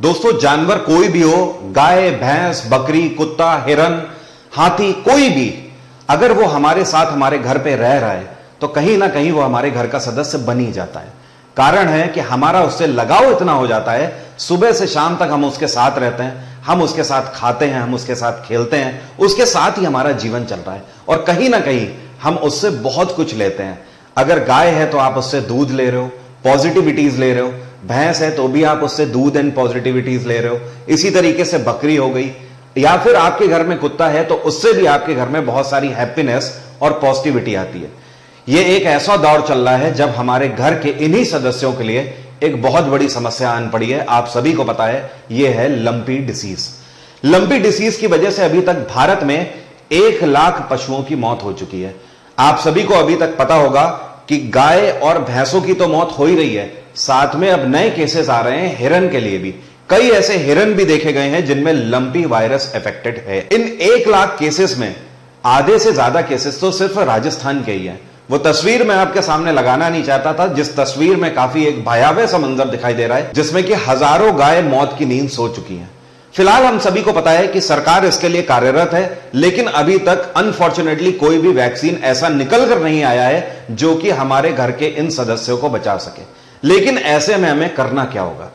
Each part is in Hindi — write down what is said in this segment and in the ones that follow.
दोस्तों, जानवर कोई भी हो, गाय, भैंस, बकरी, कुत्ता, हिरन, हाथी, कोई भी, अगर वो हमारे साथ हमारे घर पे रह रहा है तो कहीं ना कहीं वो हमारे घर का सदस्य बन ही जाता है। कारण है कि हमारा उससे लगाव इतना हो जाता है, सुबह से शाम तक हम उसके साथ रहते हैं, हम उसके साथ खाते हैं, हम उसके साथ खेलते हैं, उसके साथ ही हमारा जीवन चल रहा है और कहीं ना कहीं हम उससे बहुत कुछ लेते हैं। अगर गाय है तो आप उससे दूध ले रहे हो, पॉजिटिविटीज ले रहे हो, भैंस है तो भी आप उससे दूध एंड पॉजिटिविटीज ले रहे हो, इसी तरीके से बकरी हो गई, या फिर आपके घर में कुत्ता है तो उससे भी आपके घर में बहुत सारी हैप्पीनेस और पॉजिटिविटी आती है। यह एक ऐसा दौर चल रहा है जब हमारे घर के इन्हीं सदस्यों के लिए एक बहुत बड़ी समस्या आन पड़ी है। आप सभी को पता है, यह है लंपी डिसीज। लंपी डिसीज की वजह से अभी तक भारत में 1 लाख पशुओं की मौत हो चुकी है। आप सभी को अभी तक पता होगा कि गाय और भैंसों की तो मौत हो ही रही है, साथ में अब नए केसेस आ रहे हैं हिरन के लिए भी। कई ऐसे हिरन भी देखे गए हैं जिनमें लंपी वायरस अफेक्टेड है। इन 1 लाख केसेस में आधे से ज्यादा केसेस तो सिर्फ राजस्थान के ही हैं। वो तस्वीर मैं आपके सामने लगाना नहीं चाहता था, जिस तस्वीर में काफी एक भयावह सा मंजर दिखाई दे रहा है, जिसमें कि हजारों गाय मौत की नींद सो चुकी हैं। फिलहाल हम सभी को पता है कि सरकार इसके लिए कार्यरत है, लेकिन अभी तक अनफॉर्चुनेटली कोई भी वैक्सीन ऐसा निकल कर नहीं आया है जो कि हमारे घर के इन सदस्यों को बचा सके। लेकिन ऐसे में हमें करना क्या होगा?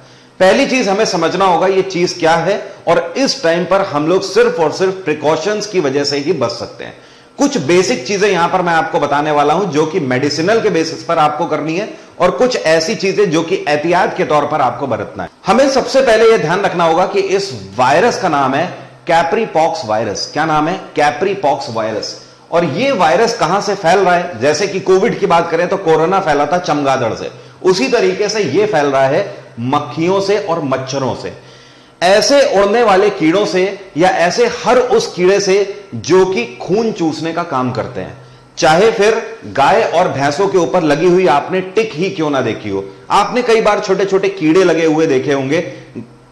पहली चीज हमें समझना होगा ये चीज क्या है, और इस टाइम पर हम लोग सिर्फ और सिर्फ प्रिकॉशंस की वजह से ही बच सकते हैं। कुछ बेसिक चीजें यहां पर मैं आपको बताने वाला हूं जो कि मेडिसिनल के बेसिस पर आपको करनी है, और कुछ ऐसी चीजें जो कि एहतियात के तौर पर आपको बरतना है। हमें सबसे पहले यह ध्यान रखना होगा कि इस वायरस का नाम है कैप्रीपॉक्स वायरस। क्या नाम है? Capripox virus. और यह वायरस कहां से फैल रहा है? जैसे कि कोविड की बात करें तो कोरोना फैला था चमगादड़ से, उसी तरीके से यह फैल रहा है मक्खियों से और मच्छरों से, ऐसे उड़ने वाले कीड़ों से, या ऐसे हर उस कीड़े से जो कि खून चूसने का काम करते हैं। चाहे फिर गाय और भैंसों के ऊपर लगी हुई आपने टिक ही क्यों ना देखी हो, आपने कई बार छोटे छोटे कीड़े लगे हुए देखे होंगे।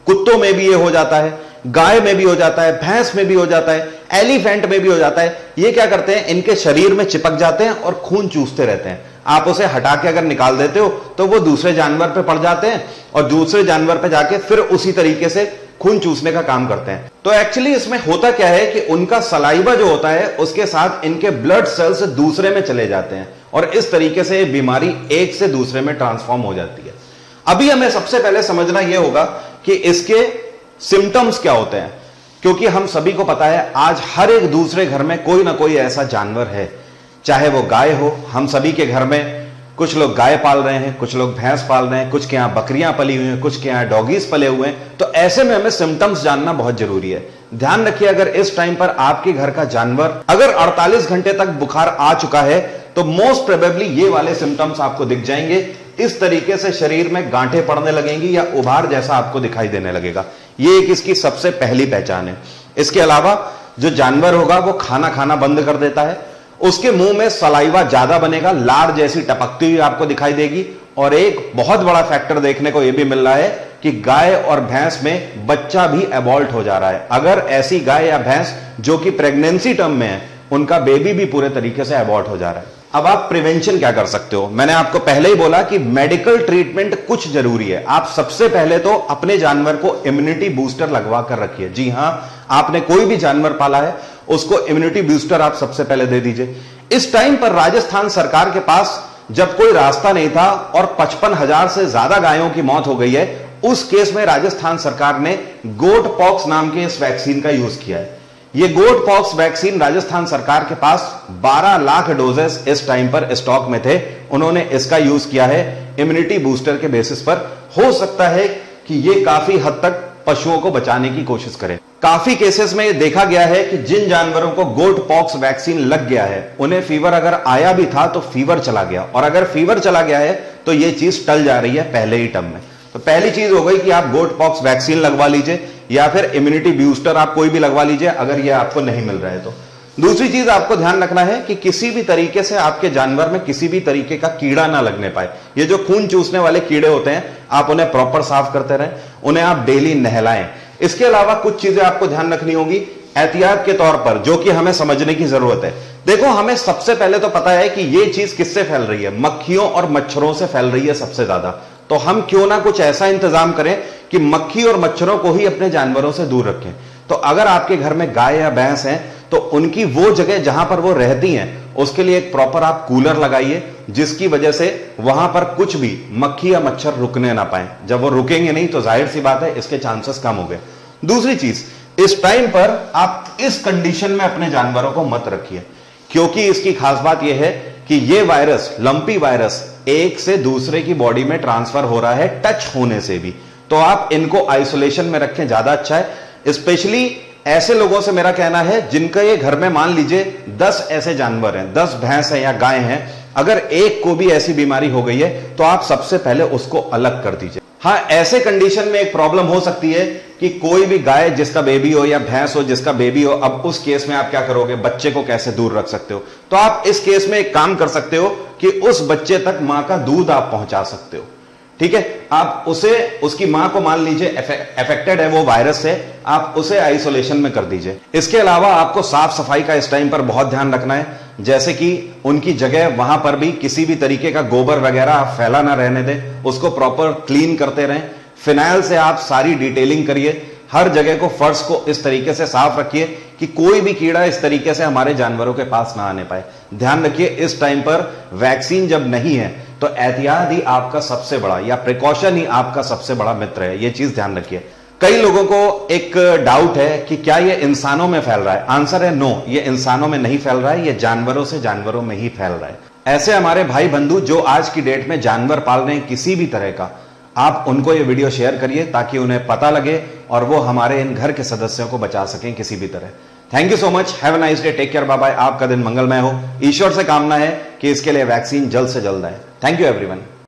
कुत्तों में भी ये हो जाता है, गाय में भी हो जाता है, भैंस में भी हो जाता है, एलिफेंट में भी हो जाता है। ये क्या करते हैं, इनके शरीर में चिपक जाते हैं और खून चूसते रहते हैं। आप उसे हटा के अगर निकाल देते हो तो वो दूसरे जानवर पे पड़ जाते हैं और दूसरे जानवर पे जाके फिर उसी तरीके से खून चूसने का काम करते हैं। तो एक्चुअली इसमें होता क्या है कि उनका सलाइवा जो होता है उसके साथ इनके ब्लड सेल्स दूसरे में चले जाते हैं और इस तरीके से बीमारी एक से दूसरे में ट्रांसफॉर्म हो जाती है। अभी हमें सबसे पहले समझना यह होगा कि इसके सिम्टम्स क्या होते हैं, क्योंकि हम सभी को पता है आज हर एक दूसरे घर में कोई ना कोई ऐसा जानवर है, चाहे वो गाय हो। हम सभी के घर में कुछ लोग गाय पाल रहे हैं, कुछ लोग भैंस पाल रहे हैं, कुछ के यहां बकरियां पली हुई हैं, कुछ के यहां डॉगीज पले हुए हैं। तो ऐसे में हमें सिम्टम्स जानना बहुत जरूरी है। ध्यान रखिए, अगर इस टाइम पर आपके घर का जानवर अगर 48 घंटे तक बुखार आ चुका है तो मोस्ट प्रोबेबली ये वाले सिम्टम्स आपको दिख जाएंगे। इस तरीके से शरीर में गांठें पड़ने लगेंगी या उभार जैसा आपको दिखाई देने लगेगा। ये एक इसकी सबसे पहली पहचान है। इसके अलावा जो जानवर होगा वो खाना खाना बंद कर देता है, उसके मुंह में सलाइवा ज्यादा बनेगा, लार जैसी टपकती हुई आपको दिखाई देगी। और एक बहुत बड़ा फैक्टर देखने को यह भी मिल रहा है कि गाय और भैंस में बच्चा भी एबॉल्ट हो जा रहा है। अगर ऐसी गाय या भैंस जो कि प्रेगनेंसी टर्म में है, उनका बेबी भी पूरे तरीके से एबॉर्ट हो जा रहा है। अब आप प्रिवेंशन क्या कर सकते हो? मैंने आपको पहले ही बोला कि मेडिकल ट्रीटमेंट कुछ जरूरी है। आप सबसे पहले तो अपने जानवर को इम्यूनिटी बूस्टर लगवा कर रखिए। जी हां, आपने कोई भी जानवर पाला है उसको इम्यूनिटी बूस्टर आप सबसे पहले दे दीजिए। इस टाइम पर राजस्थान सरकार के पास जब कोई रास्ता नहीं था और 55,000 से ज्यादा गायों की मौत हो गई है, उस केस में राजस्थान सरकार ने गोट पॉक्स नाम के इस वैक्सीन का यूज किया है। ये गोट पॉक्स वैक्सीन राजस्थान सरकार के पास 12 लाख डोजेस इस टाइम पर स्टॉक में थे। उन्होंने इसका यूज किया है इम्यूनिटी बूस्टर के बेसिस पर। हो सकता है कि ये काफी हद तक पशुओं को बचाने की कोशिश करें। काफी केसेस में देखा गया है कि जिन जानवरों को गोट पॉक्स वैक्सीन लग गया है, उन्हें फीवर अगर आया भी था तो फीवर चला गया, और अगर फीवर चला गया है तो यह चीज टल जा रही है पहले ही टर्म में। तो पहली चीज हो गई कि आप गोट पॉक्स वैक्सीन लगवा लीजिए, या फिर इम्यूनिटी बूस्टर आप कोई भी लगवा लीजिए अगर यह आपको नहीं मिल रहा है तो। दूसरी चीज आपको ध्यान रखना है कि किसी भी तरीके से आपके जानवर में किसी भी तरीके का कीड़ा ना लगने पाए। ये जो खून चूसने वाले कीड़े होते हैं, आप उन्हें प्रॉपर साफ करते रहें, उन्हें आप डेली नहलाएं। इसके अलावा कुछ चीजें आपको ध्यान रखनी होगी एहतियात के तौर पर, जो कि हमें समझने की जरूरत है। देखो, हमें सबसे पहले तो पता है कि यह चीज किससे फैल रही है, मक्खियों और मच्छरों से फैल रही है सबसे ज्यादा। तो हम क्यों ना कुछ ऐसा इंतजाम करें कि मक्खी और मच्छरों को ही अपने जानवरों से दूर रखें। तो अगर आपके घर में गाय या भैंस है तो उनकी वो जगह जहां पर वो रहती हैं उसके लिए एक प्रॉपर आप कूलर लगाइए, जिसकी वजह से वहां पर कुछ भी मक्खी या मच्छर रुकने ना पाए। जब वो रुकेंगे नहीं तो जाहिर सी बात है इसके चांसेस कम हो गए। दूसरी चीज, इस टाइम पर आप इस कंडीशन में अपने जानवरों को मत रखिए, क्योंकि इसकी खास बात यह है कि यह वायरस, लंपी वायरस, एक से दूसरे की बॉडी में ट्रांसफर हो रहा है टच होने से भी। तो आप इनको आइसोलेशन में रखें, ज्यादा अच्छा है। स्पेशली ऐसे लोगों से मेरा कहना है जिनका ये घर में मान लीजिए 10 ऐसे जानवर हैं, 10 भैंस हैं या गाय हैं, अगर एक को भी ऐसी बीमारी हो गई है तो आप सबसे पहले उसको अलग कर दीजिए। हां, ऐसे कंडीशन में एक प्रॉब्लम हो सकती है कि कोई भी गाय जिसका बेबी हो या भैंस हो जिसका बेबी हो, अब उस केस में आप क्या करोगे, बच्चे को कैसे दूर रख सकते हो। तो आप इस केस में एक काम कर सकते हो कि उस बच्चे तक मां का दूध आप पहुंचा सकते हो। ठीक है, आप उसे, उसकी मां को मान लीजिए अफेक्टेड है वो वायरस से, आप उसे आइसोलेशन में कर दीजिए। इसके अलावा आपको साफ सफाई का इस टाइम पर बहुत ध्यान रखना है, जैसे कि उनकी जगह वहां पर भी किसी भी तरीके का गोबर वगैरह आप फैला ना रहने दें, उसको प्रॉपर क्लीन करते रहें। फिनाइल से आप सारी डिटेलिंग करिए, हर जगह को, फर्श को इस तरीके से साफ रखिए कि कोई भी कीड़ा इस तरीके से हमारे जानवरों के पास ना आने पाए। ध्यान रखिए इस टाइम पर वैक्सीन जब नहीं है तो एहतियात ही आपका सबसे बड़ा, या प्रिकॉशन ही आपका सबसे बड़ा मित्र है, यह चीज ध्यान रखिए। कई लोगों को एक डाउट है कि क्या यह इंसानों में फैल रहा है। आंसर है नो, यह इंसानों में नहीं फैल रहा है, यह जानवरों से जानवरों में ही फैल रहा है। ऐसे हमारे भाई बंधु जो आज की डेट में जानवर पाल रहे हैं किसी भी तरह का, आप उनको यह वीडियो शेयर करिए ताकि उन्हें पता लगे और वो हमारे इन घर के सदस्यों को बचा सकें किसी भी तरह। Thank you so much, have a nice day, take care, bye bye. आपका दिन मंगलमय हो। ईश्वर से कामना है कि इसके लिए वैक्सीन जल्द से जल्द आए। Thank you everyone.